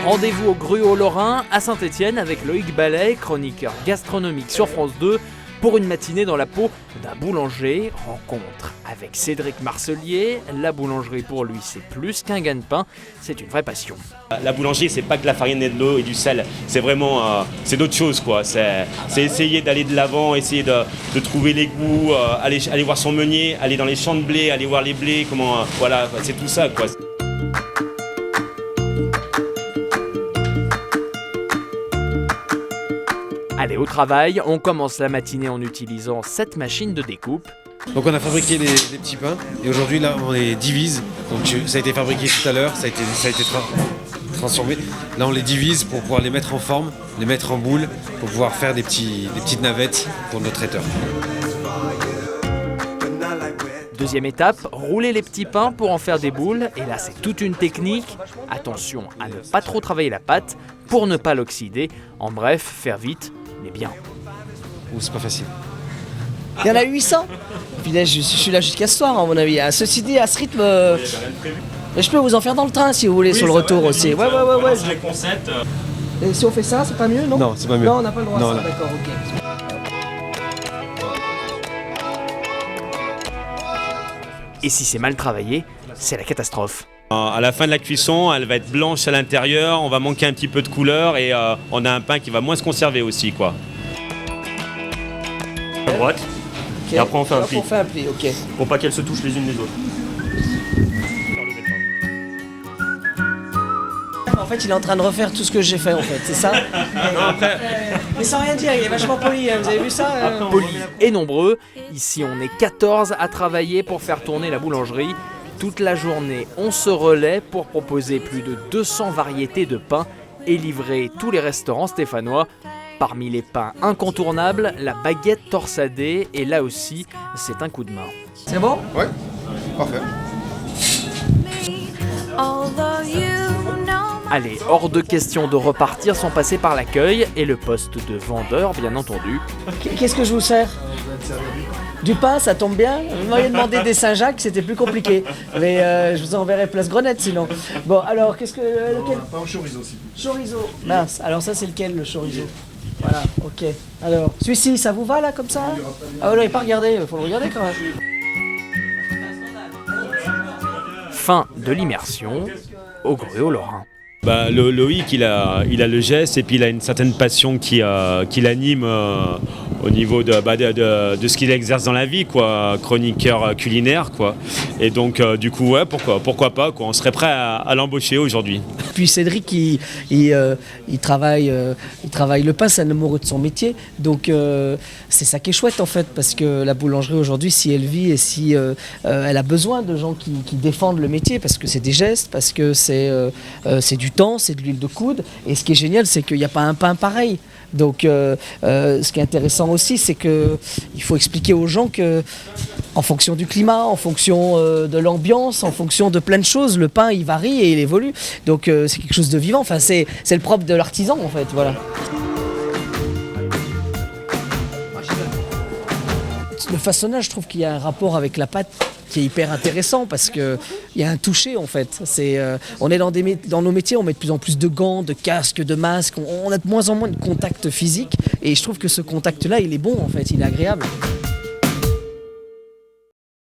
Rendez-vous au Gruau-Lorrain à Saint-Étienne avec Loïc Ballet, chroniqueur gastronomique sur France 2, pour une matinée dans la peau d'un boulanger. Rencontre avec Cédric Marcelier. La boulangerie pour lui, c'est plus qu'un gagne-pain, c'est une vraie passion. La boulangerie, c'est pas que la farine et de l'eau et du sel, c'est vraiment c'est d'autres choses quoi. C'est essayer d'aller de l'avant, essayer de trouver les goûts, aller voir son meunier, aller dans les champs de blé, aller voir les blés, voilà, c'est tout ça quoi. Allez, au travail, on commence la matinée en utilisant cette machine de découpe. Donc on a fabriqué des petits pains et aujourd'hui là on les divise. Donc ça a été fabriqué tout à l'heure, ça a été transformé. Là on les divise pour pouvoir les mettre en forme, les mettre en boule, pour pouvoir faire des petites navettes pour nos traiteurs. Deuxième étape, rouler les petits pains pour en faire des boules. Et là, c'est toute une technique. Attention à ne pas trop travailler la pâte pour ne pas l'oxyder. En bref, faire vite, mais bien. C'est pas facile. Il y en a 800. Puis là, je suis là jusqu'à ce soir, à mon avis. Ceci dit, à ce rythme, je peux vous en faire dans le train si vous voulez, sur le retour aussi. Ouais. Et si on fait ça, c'est pas mieux, non? Non, c'est pas mieux. Non, on n'a pas le droit à ça, Non. d'accord, ok. Et si c'est mal travaillé, c'est la catastrophe. À la fin de la cuisson, elle va être blanche à l'intérieur, on va manquer un petit peu de couleur et on a un pain qui va moins se conserver aussi quoi. À droite, Okay. et après on fait un pli, On fait un pli, ok. pour pas qu'elles se touchent les unes les autres. En fait, il est en train de refaire tout ce que j'ai fait, en fait, c'est ça? Mais sans rien dire, il est vachement poli, hein. Vous avez vu ça? Polis et nombreux, ici on est 14 à travailler pour faire tourner la boulangerie. Toute la journée, on se relaie pour proposer plus de 200 variétés de pains et livrer tous les restaurants stéphanois. Parmi les pains incontournables, la baguette torsadée, et là aussi, c'est un coup de main. C'est bon? Ouais, parfait. Allez, hors de question de repartir sans passer par l'accueil et le poste de vendeur, bien entendu. Qu'est-ce que je vous sers? Du pain, ça tombe bien. Vous m'auriez demandé des Saint-Jacques, c'était plus compliqué. Mais je vous enverrai place Grenette sinon. Bon, alors, qu'est-ce que... lequel? Pain au chorizo aussi. Chorizo. Mince, alors ça c'est lequel, le chorizo? Voilà, ok. Alors, celui-ci, ça vous va là, comme ça? Ah ouais, non, il n'est pas regardé, il faut le regarder quand même. Fin de l'immersion au Gruau-Lorrain. Loïc, il a le geste et puis il a une certaine passion qui l'anime au niveau de ce qu'il exerce dans la vie, quoi, chroniqueur culinaire, quoi. Et donc, du coup, ouais, pourquoi pas, quoi, on serait prêt à l'embaucher aujourd'hui. Puis Cédric, il travaille le pain, c'est un amoureux de son métier. Donc c'est ça qui est chouette en fait, parce que la boulangerie aujourd'hui, si elle vit et si elle a besoin de gens qui défendent le métier, parce que c'est des gestes, parce que c'est du temps, c'est de l'huile de coude. Et ce qui est génial, c'est qu'il n'y a pas un pain pareil. Donc ce qui est intéressant aussi, c'est qu'il faut expliquer aux gens que en fonction du climat, en fonction de l'ambiance, en fonction de plein de choses, le pain il varie et il évolue. Donc c'est quelque chose de vivant, enfin, c'est le propre de l'artisan en fait. Voilà. Le façonnage, je trouve qu'il y a un rapport avec la pâte qui est hyper intéressant parce qu'il y a un toucher en fait. On est dans nos métiers, on met de plus en plus de gants, de casques, de masques, on a de moins en moins de contact physique et je trouve que ce contact-là, il est bon en fait, il est agréable.